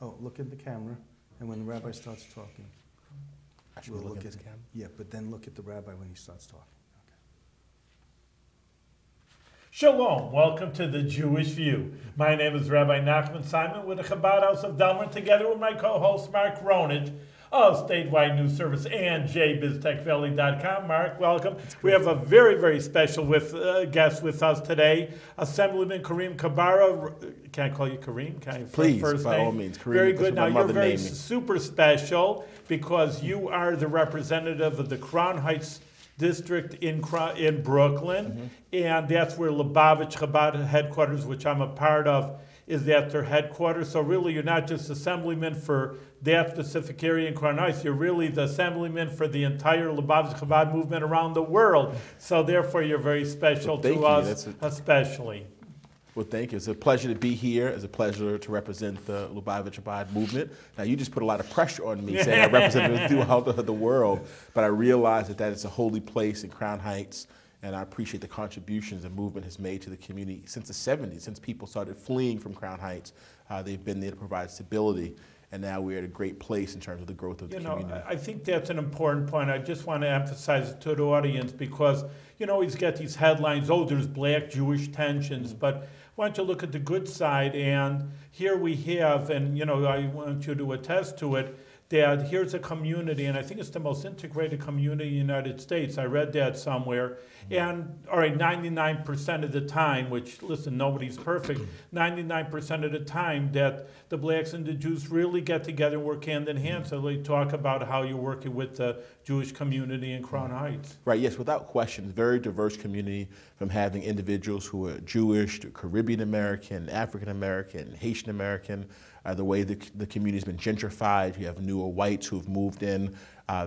Oh, look at the camera, and when the rabbi starts talking, I should look at the camera? Yeah, but then look at the rabbi when he starts talking. Okay. Shalom, welcome to the Jewish View. My name is Rabbi Nachman Simon with the Chabad House of Delmer, together with my co-host Mark Ronich of Statewide News Service and jbiztechvalley.com. Mark, welcome. We have a very, very special guest with us today, Assemblyman Karim Camara. Can I call you Karim? Can I Please, first by name? all means. Karim, very good. Now, you're very me. super special because you are the representative of the Crown Heights district in Brooklyn, and that's where Lubavitch Chabad headquarters, which I'm a part of, is at their headquarters. So really, you're not just assemblyman for that specific area in Crown Heights, you're really the assemblyman for the entire Lubavitch Chabad movement around the world. So therefore, you're very special to us, especially. Well, thank you. It's a pleasure to be here. It's a pleasure to represent the Lubavitch Chabad movement. Now, you just put a lot of pressure on me saying I represent it throughout the world, but I realize that it's a holy place in Crown Heights, and I appreciate the contributions the movement has made to the community since the 70s, since people started fleeing from Crown Heights. They've been there to provide stability, and now we're at a great place in terms of the growth of the community. I think that's an important point. I just want to emphasize it to the audience because you always get these headlines, oh, there's black-Jewish tensions, but why don't you look at the good side? And here we have, and I want you to attest to it, that here's a community, and I think it's the most integrated community in the United States. I read that somewhere. And, all right, 99% of the time, which, listen, nobody's perfect, 99% of the time that the blacks and the Jews really get together and work hand in hand. So they talk about how you're working with the Jewish community in Crown Heights. Right, yes, without question. Very diverse community, from having individuals who are Jewish to Caribbean American, African American, Haitian American. The way the community's been gentrified, you have newer whites who have moved in.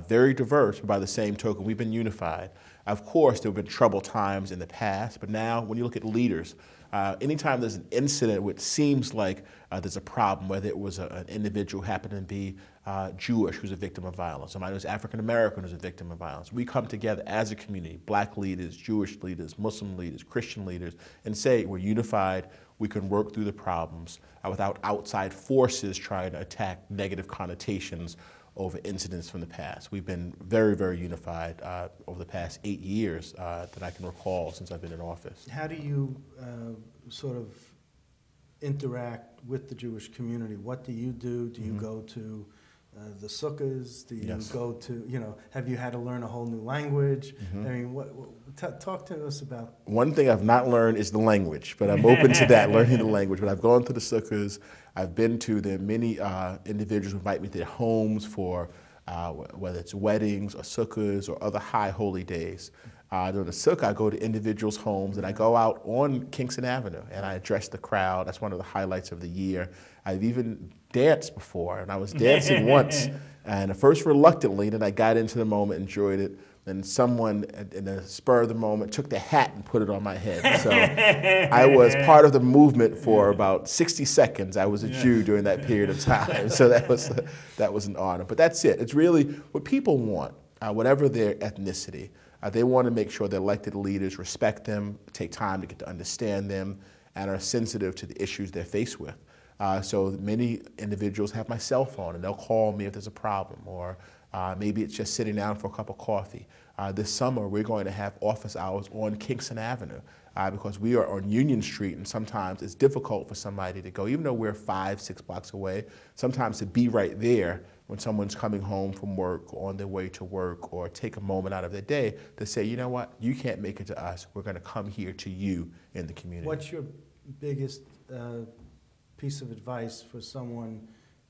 Very diverse, but by the same token, we've been unified. Of course, there have been troubled times in the past, but now when you look at leaders, anytime there's an incident which seems like there's a problem, whether it was an individual who happened to be Jewish who's a victim of violence, somebody who's African American who's a victim of violence, we come together as a community, black leaders, Jewish leaders, Muslim leaders, Christian leaders, and say we're unified, we can work through the problems without outside forces trying to attack negative connotations over incidents from the past. We've been very, very unified over the past 8 years that I can recall since I've been in office. How do you sort of interact with the Jewish community? What do you do? Do you go to the sukkahs? Do you go to, have you had to learn a whole new language? I mean, talk to us about. One thing I've not learned is the language, but I'm open to that, learning the language. But I've gone to the sukkahs. I've been to the many individuals who invite me to their homes for whether it's weddings or sukkahs or other high holy days. During the sukkah, I go to individuals' homes and I go out on Kingston Avenue and I address the crowd. That's one of the highlights of the year. I've even danced before, and I was dancing once, and at first reluctantly, then I got into the moment, enjoyed it. And someone, in the spur of the moment, took the hat and put it on my head. So I was part of the movement for about 60 seconds. I was a Jew during that period of time. So that was an honor. But that's it. It's really what people want, whatever their ethnicity. They want to make sure the elected leaders respect them, take time to get to understand them, and are sensitive to the issues they're faced with. So many individuals have my cell phone, and they'll call me if there's a problem, or maybe it's just sitting down for a cup of coffee. This summer, we're going to have office hours on Kingston Avenue because we are on Union Street, and sometimes it's difficult for somebody to go, even though we're 5-6 blocks away, sometimes to be right there when someone's coming home from work or on their way to work, or take a moment out of their day to say, you know what, you can't make it to us. We're going to come here to you in the community. What's your biggest piece of advice for someone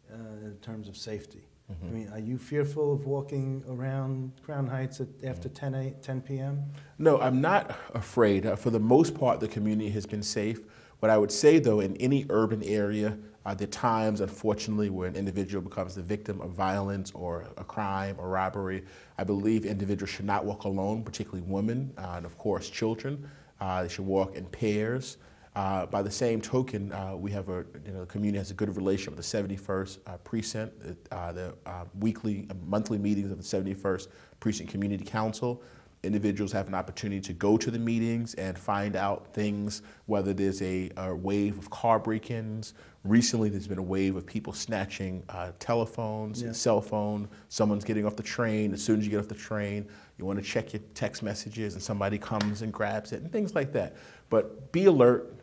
in terms of safety? I mean, are you fearful of walking around Crown Heights after 10 p.m.? No, I'm not afraid. For the most part, the community has been safe. What I would say, though, in any urban area, there are times, unfortunately, where an individual becomes the victim of violence or a crime or robbery. I believe individuals should not walk alone, particularly women and, of course, children. They should walk in pairs. By the same token, we have the community has a good relationship with the 71st Precinct, the weekly and monthly meetings of the 71st Precinct Community Council. individuals have an opportunity to go to the meetings and find out things, whether there's a wave of car break-ins. Recently, there's been a wave of people snatching telephones, cell phone. Someone's getting off the train. As soon as you get off the train, you want to check your text messages and somebody comes and grabs it and things like that. But be alert,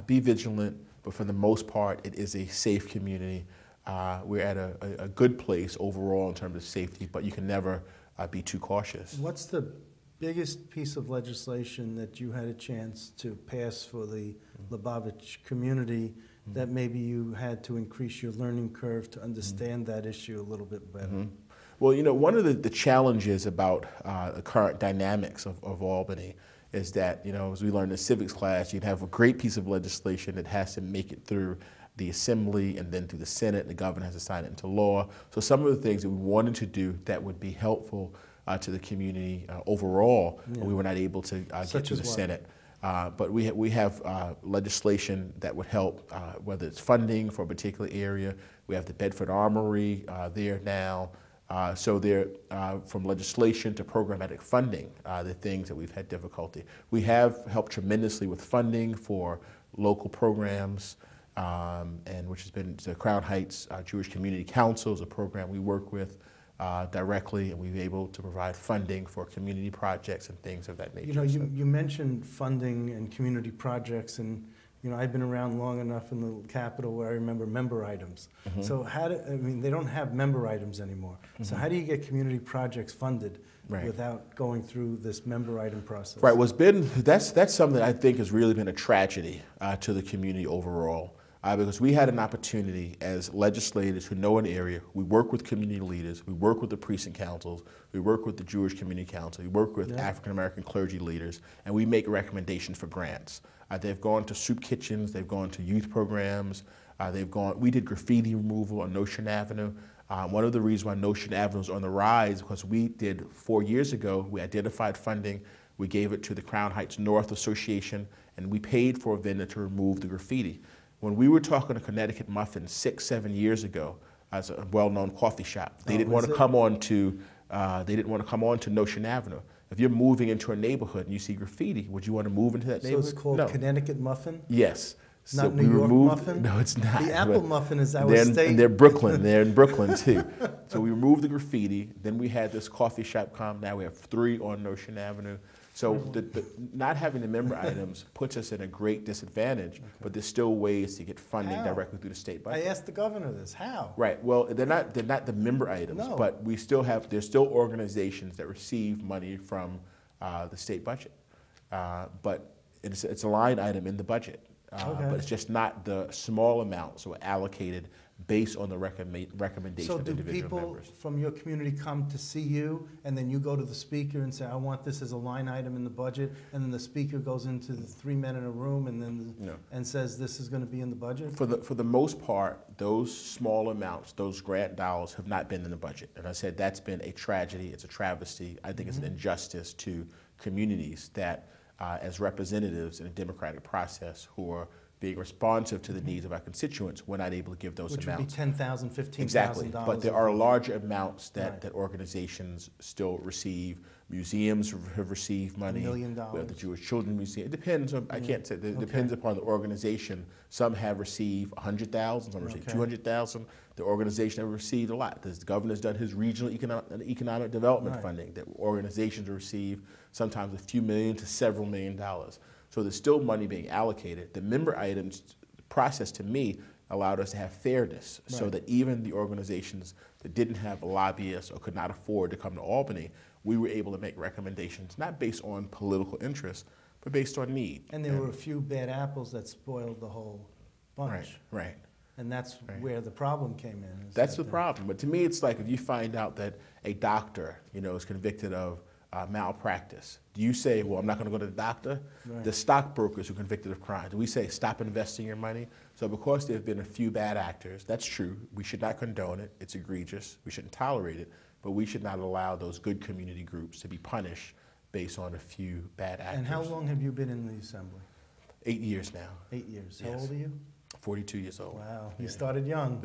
be vigilant, but for the most part, it is a safe community. We're at a good place overall in terms of safety, but you can never be too cautious. What's the biggest piece of legislation that you had a chance to pass for the Lubavitch community that maybe you had to increase your learning curve to understand that issue a little bit better? Well, you know, one of the challenges about the current dynamics of Albany is that, you know, as we learned in civics class, you'd have a great piece of legislation that has to make it through the Assembly and then through the Senate. The governor has to sign it into law. So some of the things that we wanted to do that would be helpful to the community overall, we were not able to get to the Senate. But we have legislation that would help, whether it's funding for a particular area. We have the Bedford Armory there now. So there, from legislation to programmatic funding, the things that we've had difficulty. We have helped tremendously with funding for local programs, and which has been the Crown Heights Jewish Community Council is a program we work with directly, and we've been able to provide funding for community projects and things of that nature. You know, you mentioned funding and community projects, and you know, I've been around long enough in the Capitol where I remember member items. So I mean, they don't have member items anymore. So how do you get community projects funded without going through this member item process? Right. That's something that I think has really been a tragedy to the community overall. Because we had an opportunity as legislators who know an area, we work with community leaders, we work with the precinct councils, we work with the Jewish Community Council, we work with African American clergy leaders, and we make recommendations for grants. They've gone to soup kitchens, they've gone to youth programs, we did graffiti removal on Notion Avenue. One of the reasons why Notion Avenue is on the rise, because we did 4 years ago, we identified funding, we gave it to the Crown Heights North Association, and we paid for a vendor to remove the graffiti. When we were talking to Connecticut Muffin 6, 7 years ago, as a well-known coffee shop, they didn't want to come on to Notion Avenue. If you're moving into a neighborhood and you see graffiti, would you want to move into that neighborhood? So it's called Connecticut Muffin? Yes. Not so New York Muffin? No, it's not. The Apple Muffin is our state. And they're Brooklyn. They're in Brooklyn too. So we removed the graffiti. Then we had this coffee shop come. Now we have 3 on Notion Avenue. So not having the member items puts us in a great disadvantage, but there's still ways to get funding directly through the state budget. I asked the governor this. How? Right. Well, they're not the member items, but there's still organizations that receive money from the state budget. But it's a line item in the budget. But it's just not the small amounts that were allocated based on the recommendation of individual members. So do people from your community come to see you, and then you go to the speaker and say, I want this as a line item in the budget, and then the speaker goes into the 3 men in a room and then and says this is going to be in the budget? For the most part, those small amounts, those grant dollars have not been in the budget. And I said that's been a tragedy, it's a travesty. I think it's an injustice to communities that as representatives in a democratic process who are being responsive to the needs of our constituents, we're not able to give those amounts. Which would be $10,000, $15,000. Exactly, but there are larger amounts that organizations still receive. Museums have received money. $1 million. We have the Jewish Children's Museum. It depends on, I can't say, it depends upon the organization. Some have received $100,000, some received $200,000. The organization have received a lot. The governor's done his regional economic development funding that organizations receive sometimes a few million to several $1 million. So there's still money being allocated. The member items process, to me, allowed us to have fairness so that even the organizations that didn't have lobbyists or could not afford to come to Albany, we were able to make recommendations, not based on political interest, but based on need. And there were a few bad apples that spoiled the whole bunch. Right. And that's where the problem came in. That's the problem. But to me, it's like if you find out that a doctor, is convicted of malpractice, do you say, well, I'm not going to go to the doctor? The stockbrokers who are convicted of crime, do we say, stop investing your money? So because there have been a few bad actors, that's true. We should not condone it. It's egregious. We shouldn't tolerate it. But we should not allow those good community groups to be punished based on a few bad actors. And how long have you been in the Assembly? 8 years now. 8 years. Yes. How old are you? 42 years old. Wow, you started young.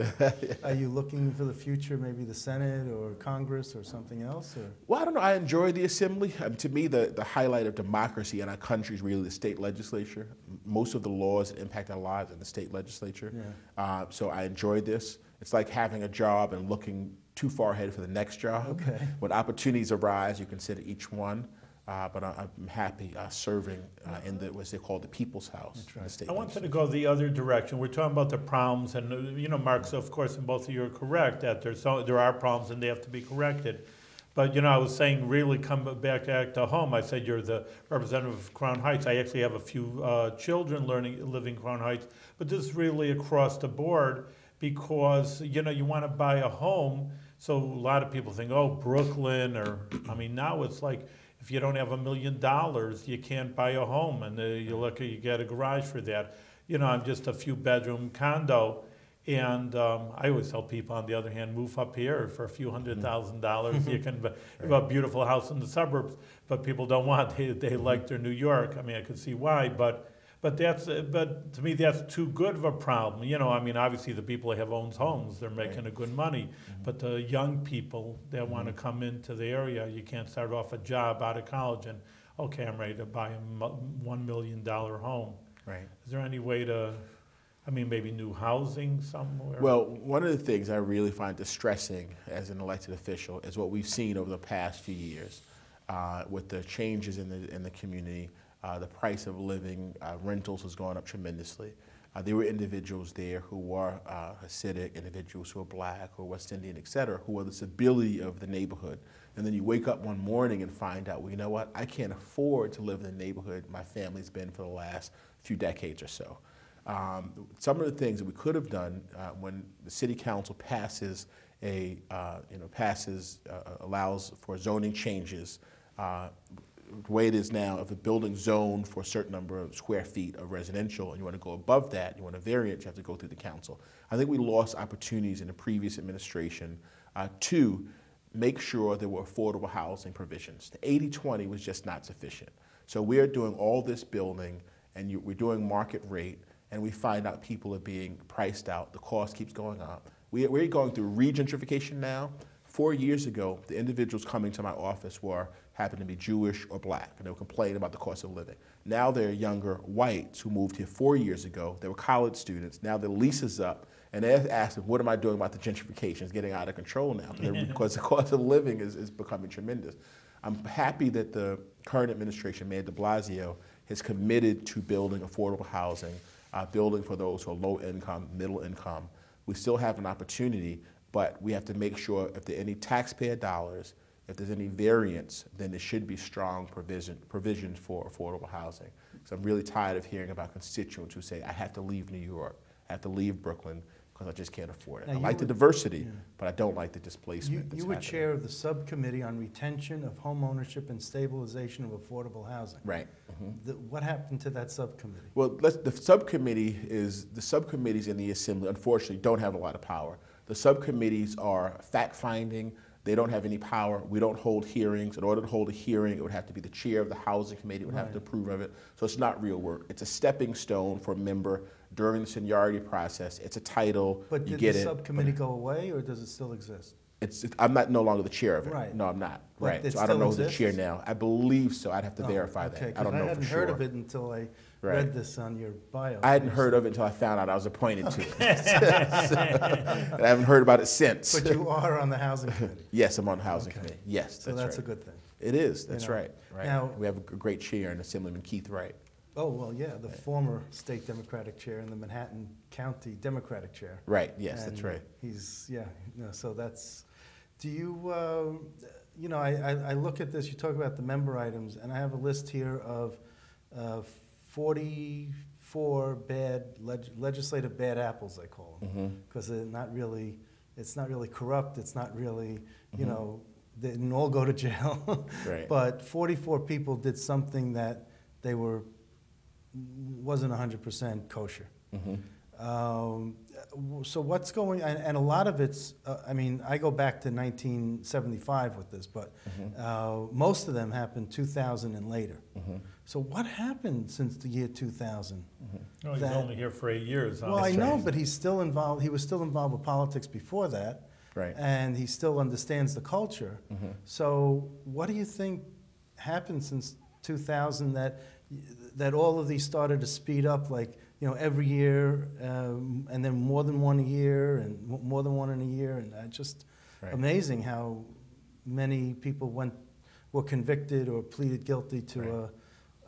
Are you looking for the future, maybe the Senate or Congress or something else? Or? Well, I don't know. I enjoy the Assembly. To me, the highlight of democracy in our country is really the state legislature. Most of the laws that impact our lives in the state legislature. Yeah. So I enjoy this. It's like having a job and looking too far ahead for the next job. Okay. When opportunities arise, you consider each one. But I'm happy serving in what they call the People's House. Right. In the state I wanted to go the other direction. We're talking about the problems, and you know, Mark, so of course, and both of you are correct that there are problems and they have to be corrected. But you know, I was saying, really come back to home. I said you're the representative of Crown Heights. I actually have a few children living in Crown Heights, but this is really across the board because you know you want to buy a home. So a lot of people think, oh, Brooklyn, or I mean, now it's like, if you don't have $1 million, you can't buy a home, and you get a garage for that. You know, I'm just a few bedroom condo, and I always tell people, on the other hand, move up here for a few $100,000. You can have a beautiful house in the suburbs, but people don't want. They like their New York. I mean, I could see why, but to me that's too good of a problem. You know, I mean, obviously the people that have owned homes, they're making a good money, but the young people that want to come into the area, you can't start off a job out of college and, okay, I'm ready to buy a $1 million home. Right. Is there any way to, I mean, maybe new housing somewhere? Well, one of the things I really find distressing as an elected official is what we've seen over the past few years with the changes in the community. The price of living, rentals has gone up tremendously. There were individuals there who were Hasidic, individuals who were black or West Indian, et cetera, who were the stability of the neighborhood. And then you wake up one morning and find out, well, you know what? I can't afford to live in the neighborhood my family's been for the last few decades or so. Some of the things that we could have done when the city council allows for zoning changes, the way it is now, if a building zoned for a certain number of square feet of residential and you want to go above that, you want a variance, you have to go through the council. I think we lost opportunities in the previous administration to make sure there were affordable housing provisions. The 80-20 was just not sufficient. So we're doing all this building and we're doing market rate, and we find out people are being priced out. The cost keeps going up. We're going through regentrification now. 4 years ago, the individuals coming to my office happened to be Jewish or black, and they were complaining about the cost of living. Now they're younger whites who moved here 4 years ago. They were college students. Now their lease is up, and they're asking, what am I doing about the gentrification? It's getting out of control now because the cost of living is becoming tremendous. I'm happy that the current administration, Mayor de Blasio, has committed to building affordable housing, building for those who are low income, middle income. We still have an opportunity, but we have to make sure if there are any taxpayer dollars, if there's any variance, then there should be strong provisions for affordable housing. So I'm really tired of hearing about constituents who say, I have to leave New York, I have to leave Brooklyn, because I just can't afford it. I like the diversity, but I don't like the displacement that's You were happening. chair of the subcommittee on retention of home ownership and stabilization of affordable housing. Right. What happened to that subcommittee? Well, the subcommittees in the Assembly, unfortunately, don't have a lot of power. The subcommittees are fact-finding. They don't have any power. We don't hold hearings. In order to hold a hearing, it would have to be the chair of the Housing Committee would have to approve of it. So it's not real work. It's a stepping stone for a member during the seniority process. It's a title. But you did get the it. subcommittee go away, or does it still exist? I'm no longer the chair of it. Right. No, I'm not. But Right. it So I don't still know who's the chair exists? now. I believe so. I'd have to verify Okay, that. I don't know for sure. I hadn't heard of it until I read this on your bio. I hadn't heard of it until I found out I was appointed to it. And I haven't heard about it since. But you are on the Housing Committee. Yes, I'm on the Housing Committee. Yes, So that's a good thing. It is. That's You know. right. Right. Now- We have a great chair in Assemblyman Keith Wright. Oh, well, yeah, the former state Democratic chair and the Manhattan County Democratic chair. Right. Yes, that's And right. He's, so that's, do you, I look at this, you talk about the member items, and I have a list here of 44 legislative bad apples, I call them. Because it's not really corrupt, it's not really, they didn't all go to jail. Right. But 44 people did something that wasn't 100% kosher. So what's going, and a lot of it's, I mean, I go back to 1975 with this, but most of them happened 2000 and later. So what happened since the year 2000? No, he's only here for 8 years. Well, I know, but he's still involved. He was still involved with politics before that, Right. and he still understands the culture. So what do you think happened since 2000 that all of these started to speed up, like, you know, every year, and then more than one a year, and more than one in a year, and just amazing how many people were convicted or pleaded guilty to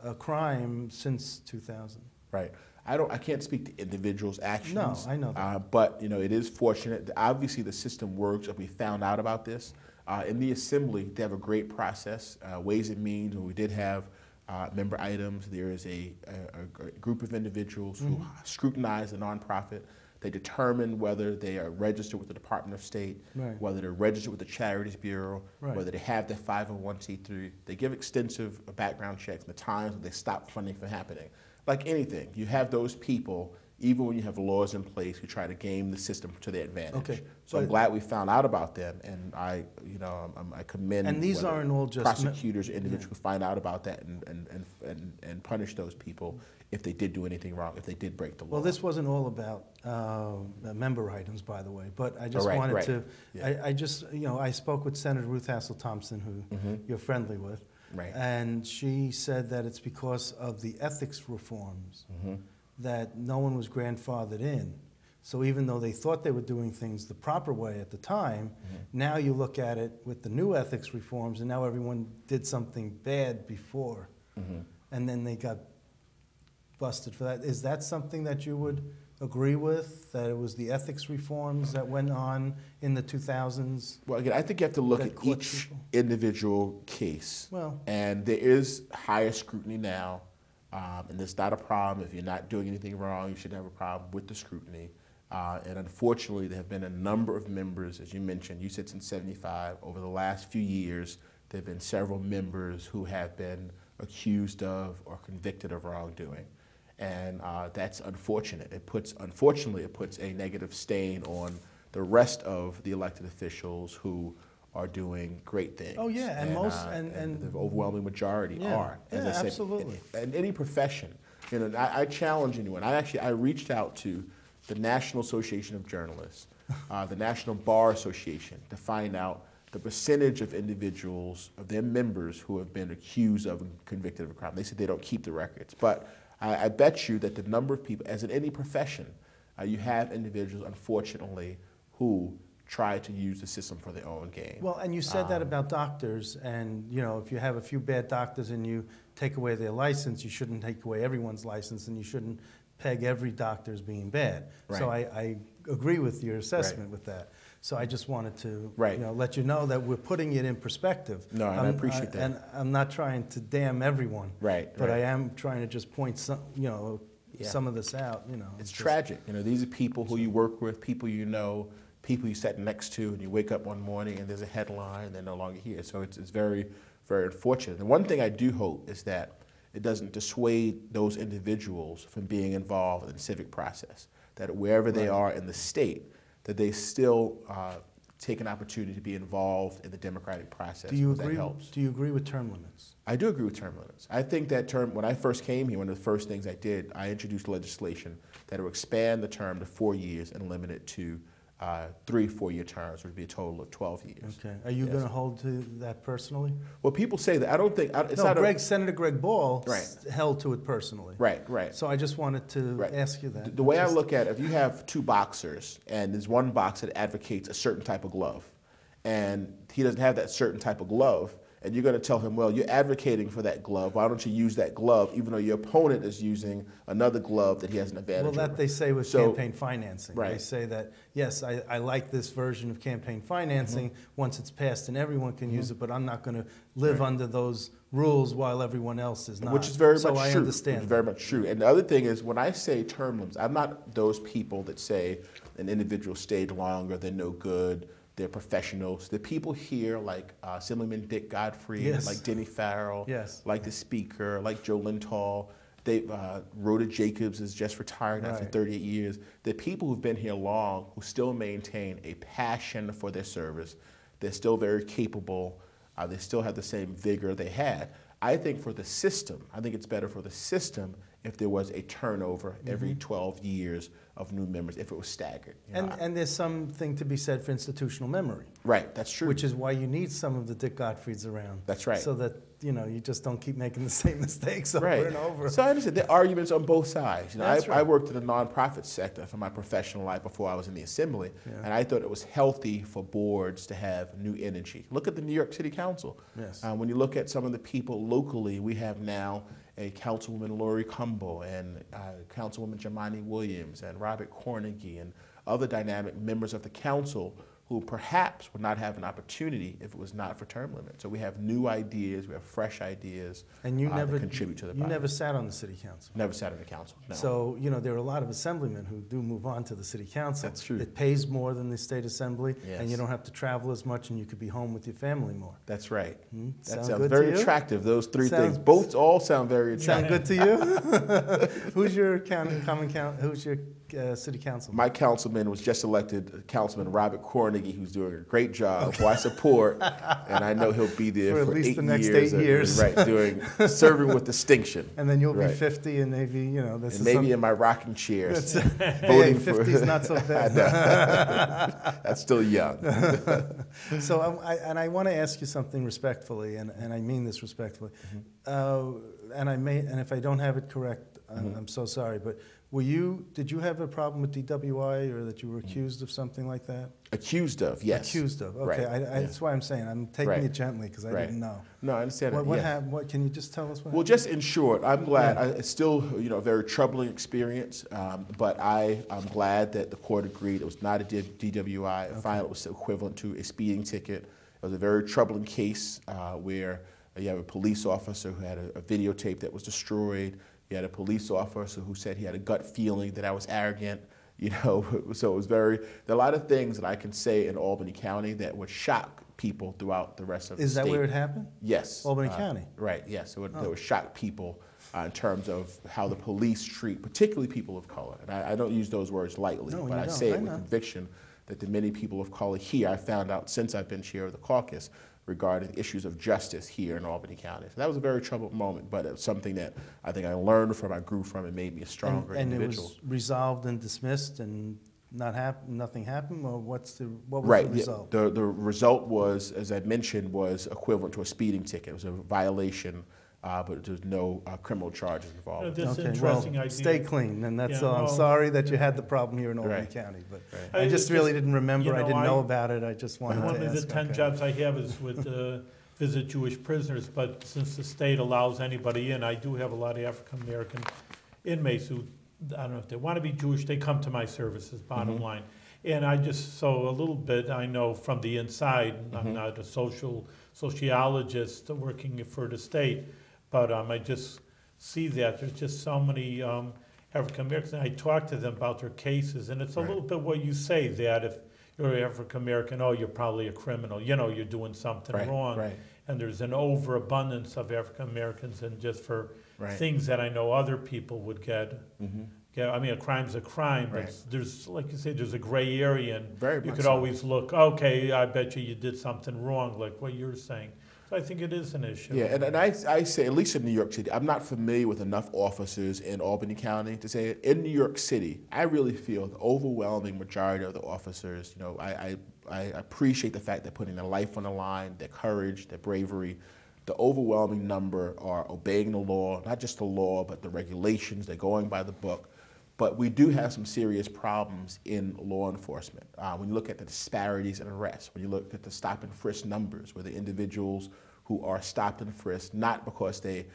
a crime since 2000. Right. I can't speak to individuals' actions. No, I know that. But you know, it is fortunate. Obviously, the system works. We found out about this in the Assembly. They have a great process, Ways and Means. When we did have member items, there is a group of individuals who scrutinize the nonprofit. They determine whether they are registered with the Department of State, whether they're registered with the Charities Bureau, whether they have their 501c3. They give extensive background checks and the times when they stop funding from happening. Like anything, you have those people, even when you have laws in place, who try to game the system to their advantage. Okay. So I'm glad we found out about them, and I commend. And these aren't all just prosecutors, individuals who find out about that and punish those people if they did do anything wrong, if they did break the law. Well, this wasn't all about member items, by the way, but I just wanted to. Yeah. I just, you know, I spoke with Senator Ruth Hassel Thompson, who you're friendly with. Right. And she said that it's because of the ethics reforms that no one was grandfathered in. So even though they thought they were doing things the proper way at the time, now you look at it with the new ethics reforms, and now everyone did something bad before, and then they got busted for that. Is that something that you would agree with, that it was the ethics reforms that went on in the 2000s? Well, again, I think you have to look at each individual case. Well, and there is higher scrutiny now, and it's not a problem. If you're not doing anything wrong, you shouldn't have a problem with the scrutiny. And unfortunately, there have been a number of members, as you mentioned, you said since '75, over the last few years, there have been several members who have been accused of or convicted of wrongdoing. And that's unfortunate. Unfortunately, it puts a negative stain on the rest of the elected officials who are doing great things. Oh yeah, and the overwhelming majority are. As I said, absolutely. In any profession, you know, I challenge anyone. I reached out to the National Association of Journalists, the National Bar Association, to find out the percentage of individuals, of their members, who have been accused of and convicted of a crime. They said they don't keep the records, but I bet you that the number of people, as in any profession, you have individuals, unfortunately, who try to use the system for their own gain. Well, and you said that about doctors, and you know, if you have a few bad doctors and you take away their license, you shouldn't take away everyone's license, and you shouldn't peg every doctor as being bad. Right. So I agree with your assessment with that. So I just wanted to you know, let you know that we're putting it in perspective. No, and I appreciate that. And I'm not trying to damn everyone. But I am trying to just point some, you know, some of this out. You know, it's tragic. You know, these are people who you work with, people you know, people you sat next to, and you wake up one morning and there's a headline and they're no longer here. So it's very, very unfortunate. And one thing I do hope is that it doesn't dissuade those individuals from being involved in the civic process. That wherever they are in the state, that they still take an opportunity to be involved in the democratic process. Do you agree? That helps. Do you agree with term limits? I do agree with term limits. I think that when I first came here, one of the first things I did, I introduced legislation that would expand the term to 4 years and limit it to 3 4-year terms, which would be a total of 12 years. Okay. Are you going to hold to that personally? Well, people say that. I don't think it's no. not. Senator Greg Ball held to it personally. Right. So I just wanted to ask you that. The way I look at it, if you have two boxers and there's one boxer that advocates a certain type of glove, and he doesn't have that certain type of glove, and you're going to tell him, well, you're advocating for that glove. Why don't you use that glove, even though your opponent is using another glove that he has an advantage over? Well, that they say with campaign financing. They say that, yes, I like this version of campaign financing once it's passed and everyone can use it, but I'm not going to live under those rules while everyone else is not. Which is very much true. So I understand. Which is very much true. And the other thing is, when I say term limits, I'm not those people that say an individual stayed longer, they're no good, they're professionals. The people here, like Assemblyman Dick Godfrey, like Denny Farrell, like the Speaker, like Joe Lintal, Rhoda Jacobs is just retired after 38 years. The people who've been here long who still maintain a passion for their service. They're still very capable. They still have the same vigor they had. I think for the system, I think it's better for the system if there was a turnover every 12 years of new members, if it was staggered. And there's something to be said for institutional memory. Right, that's true. Which is why you need some of the Dick Gottfrieds around. That's right. So that, you know, you just don't keep making the same mistakes over and over. So I understand there are arguments on both sides. You know, That's right. I worked in the nonprofit sector for my professional life before I was in the Assembly, and I thought it was healthy for boards to have new energy. Look at the New York City Council. Yes. When you look at some of the people locally, we have now a Councilwoman Lori Cumbo and Councilwoman Jamani Williams and Robert Cornegie and other dynamic members of the council who perhaps would not have an opportunity if it was not for term limits. So we have new ideas, we have fresh ideas and you never, that contribute to the body. You never sat on the city council. Never sat on the council, no. So, you know, there are a lot of assemblymen who do move on to the city council. That's true. It pays more than the state assembly, Yes. and you don't have to travel as much, and you could be home with your family more. That's right. That sounds good very to you? attractive, those three things. Both all sound very attractive. Sound good to you? Who's your who's your city councilman? My councilman was just elected, Councilman Robert Cornegie, who's doing a great job, who I support, and I know he'll be there for for at least 8 the next years. 8 years. Right, serving with distinction. And then you'll be 50, and maybe, you know, this and is maybe in my rocking chair, hey, 50's not so bad. That's still young. So, I want to ask you something respectfully, and I mean this respectfully. And if I don't have it correct, I'm so sorry, but did you have a problem with DWI, or that you were accused of something like that? Accused of, yes. Accused of, okay. Right. That's why I'm saying, I'm taking it gently, because I didn't know. No, I understand that. What happened? What, can you just tell us what happened? Well, just in short, I'm glad. It's still, you know, a very troubling experience, but I'm glad that the court agreed it was not a DWI. Okay. Finally, it was equivalent to a speeding ticket. It was a very troubling case where you have a police officer who had a videotape that was destroyed. You had a police officer who said he had a gut feeling that I was arrogant. You know, so it was there are a lot of things that I can say in Albany County that would shock people throughout the rest of the state. Is that where it happened? Yes. Albany County? Right, yes. It would shock people in terms of how the police treat, particularly people of color. And I don't use those words lightly, but I say it with conviction that the many people of color here, I found out since I've been chair of the caucus, regarding issues of justice here in Albany County. So that was a very troubled moment, but it's something that I think I learned from, I grew from, and made me a stronger individual. And it was resolved and dismissed, and nothing happened, or what was the result? The result was, as I mentioned, was equivalent to a speeding ticket. It was a violation, but there's no criminal charges involved. This interesting idea. Stay clean, and that's all. I'm sorry that you had the problem here in Albany County, but I just really didn't remember. I didn't know about it. I just wanted to ask. One of the 10 jobs I have is with visit Jewish prisoners, but since the state allows anybody in, I do have a lot of African American inmates who, I don't know if they want to be Jewish, they come to my services, bottom line. And so a little bit I know from the inside. I'm not a sociologist working for the state, but I just see that there's just so many African Americans, and I talk to them about their cases, and it's a little bit what you say, that if you're African American, oh, you're probably a criminal, you know, you're doing something wrong. And there's an overabundance of African Americans, and just for things that I know other people would get. I mean, a crime's a crime, but there's, like you say, there's a gray area, and you could always look, okay, I bet you did something wrong, like what you're saying. So I think it is an issue. Yeah, and I say, at least in New York City, I'm not familiar with enough officers in Albany County to say it. In New York City, I really feel the overwhelming majority of the officers, you know, I appreciate the fact they're putting their life on the line, their courage, their bravery. The overwhelming number are obeying the law, not just the law, but the regulations. They're going by the book. But we do have some serious problems in law enforcement. When you look at the disparities in arrests, when you look at the stop and frisk numbers, where the individuals who are stopped and frisked, not because they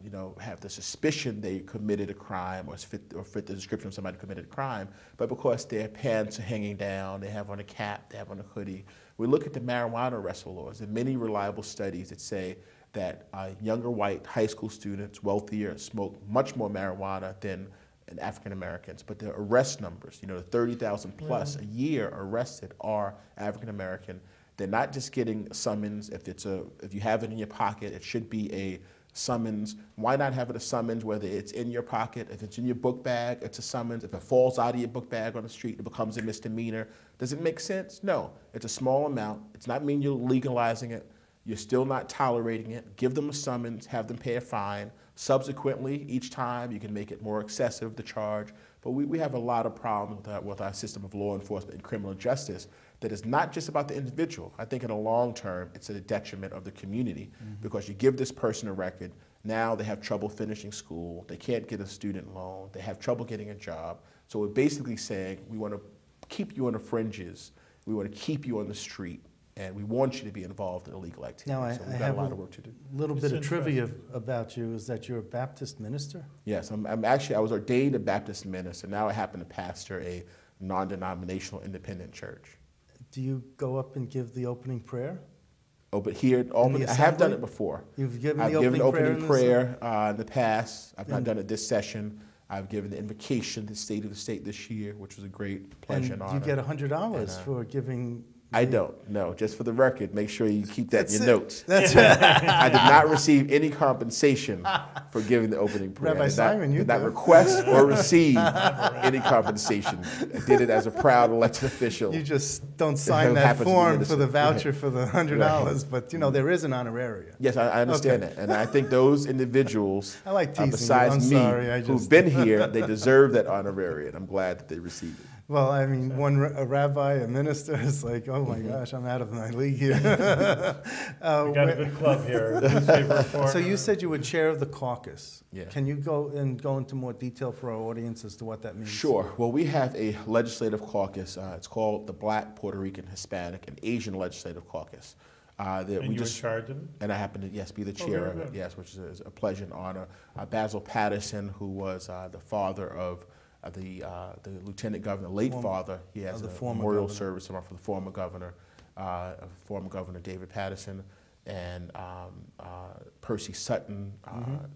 you know, have the suspicion they committed a crime or fit the description of somebody who committed a crime, but because their pants are hanging down, they have on a cap, they have on a hoodie. We look at the marijuana arrest laws. There are many reliable studies that say that younger white high school students, wealthier, smoke much more marijuana than African Americans, but the arrest numbers, you know, 30,000 plus a year arrested are African American. They're not just getting a summons. If you have it in your pocket, it should be a summons. Why not have it a summons, whether it's in your pocket, if it's in your book bag, it's a summons. If it falls out of your book bag on the street, it becomes a misdemeanor. Does it make sense? No. It's a small amount. It's not mean you're legalizing it. You're still not tolerating it. Give them a summons, have them pay a fine. Subsequently, each time, you can make it more excessive, the charge. But we have a lot of problems with our system of law enforcement and criminal justice that is not just about the individual. I think in the long term, it's a detriment of the community because you give this person a record, now they have trouble finishing school, they can't get a student loan, they have trouble getting a job. So we're basically saying we want to keep you on the fringes, we want to keep you on the street, and we want you to be involved in illegal activity. Now, so we've got a lot of work to do. Little bit of trivia about you is that you're a Baptist minister? Yes, I was ordained a Baptist minister. Now I happen to pastor a non-denominational independent church. Do you go up and give the opening prayer? Oh, but here at Albany, I have done it before. You've given I've the given opening prayer in the past. I've not done it this session. I've given the invocation to the State of the State this year, which was a great pleasure and honor. You get $100 for giving. I don't, no. Just for the record, make sure you keep that in your notes. That's right. I did not receive any compensation for giving the opening prayer. Rabbi Simon, you did not request or receive any compensation. I did it as a proud elected official. You just don't sign that form for the voucher for the $100, but you know there is an honorarium. Yes, I understand that, and I think those individuals, I like teasing besides you. me, who've been here, they deserve that honorarium. I'm glad that they received it. Well, I mean, a rabbi, a minister is like, oh my gosh, I'm out of my league here. We got a good club here. So you said you were chair of the caucus. Yeah. Can you go into more detail for our audience as to what that means? Sure. Well, we have a legislative caucus. It's called the Black, Puerto Rican, Hispanic, and Asian Legislative Caucus. And you're in charge of it? And I happen to, yes, be the chair of it, yes, which is a pleasure and honor. Basil Patterson, who was the father of the lieutenant governor, late father, he has a memorial service for the former governor David Patterson, and Percy Sutton,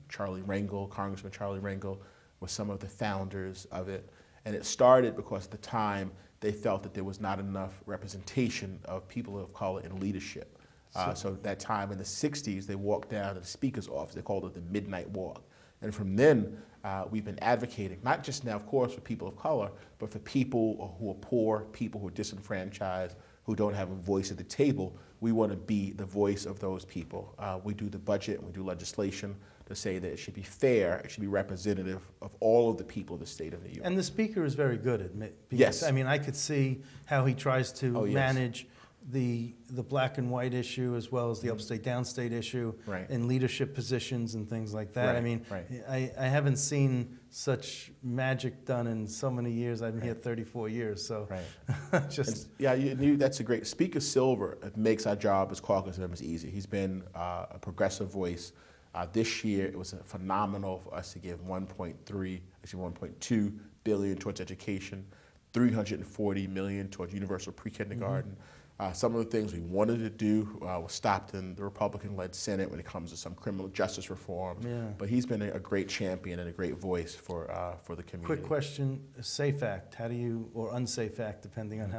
Charlie Rangel, Congressman Charlie Rangel, were some of the founders of it. And it started because at the time they felt that there was not enough representation of people of color in leadership. So at that time in the 60s, they walked down to the Speaker's office. They called it the Midnight Walk. And from then, we've been advocating, not just now, of course, for people of color, but for people who are poor, people who are disenfranchised, who don't have a voice at the table. We want to be the voice of those people. We do the budget and we do legislation to say that it should be fair, it should be representative of all of the people of the state of New York. And the Speaker is very good at it. Yes. I mean, I could see how he tries to manage the black and white issue as well as the upstate downstate issue in leadership positions and things like that. I mean, I haven't seen such magic done in so many years. I've been here 34 years, so that's a great. Speaker Silver makes our job as caucus members easy. He's been a progressive voice. This year, it was phenomenal for us to give 1.2 billion towards education, 340 million towards universal pre-kindergarten. Some of the things we wanted to do was stopped in the Republican-led Senate when it comes to some criminal justice reforms. But he's been a great champion and a great voice for the community. Quick question: SAFE Act. How do you, or Unsafe Act, depending on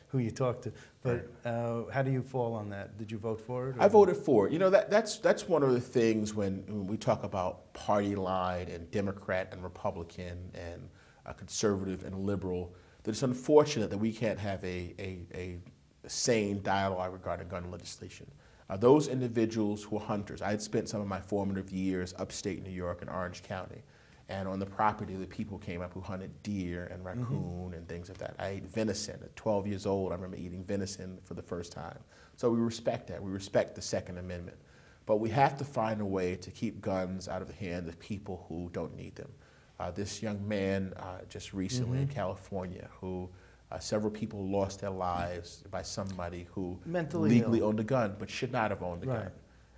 who you talk to. But how do you fall on that? Did you vote for it? Or? I voted for it. You know, that's one of the things when we talk about party line and Democrat and Republican and conservative and liberal. That it's unfortunate that we can't have a sane dialogue regarding gun legislation. Those individuals who are hunters, I had spent some of my formative years upstate New York in Orange County, and on the property the people came up who hunted deer and raccoon and things like that. I ate venison. At 12 years old, I remember eating venison for the first time. So we respect that. We respect the Second Amendment. But we have to find a way to keep guns out of the hands of people who don't need them. This young man just recently in California who several people lost their lives by somebody who legally owned a gun but should not have owned a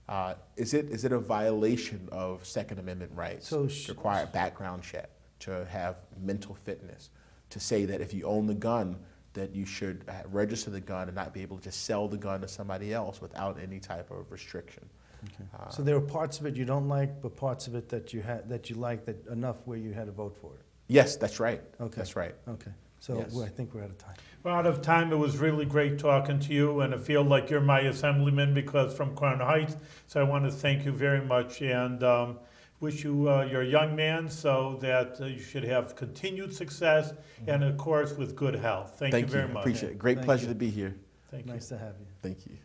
gun. Is it a violation of Second Amendment rights to require a background check, to have mental fitness, to say that if you own the gun that you should register the gun and not be able to just sell the gun to somebody else without any type of restriction? So there were parts of it you don't like, but parts of it that you like enough where you had to vote for it. Yes, that's right. Okay, that's right. Okay. So Yes. I think we're out of time. We're out of time. It was really great talking to you, and I feel like you're my assemblyman because from Crown Heights. So I want to thank you very much, and wish you, you're a young man, so that you should have continued success, and of course with good health. Thank you very much. Appreciate it. Great Thank pleasure you. to be here. Thank you. Nice to have you. Thank you.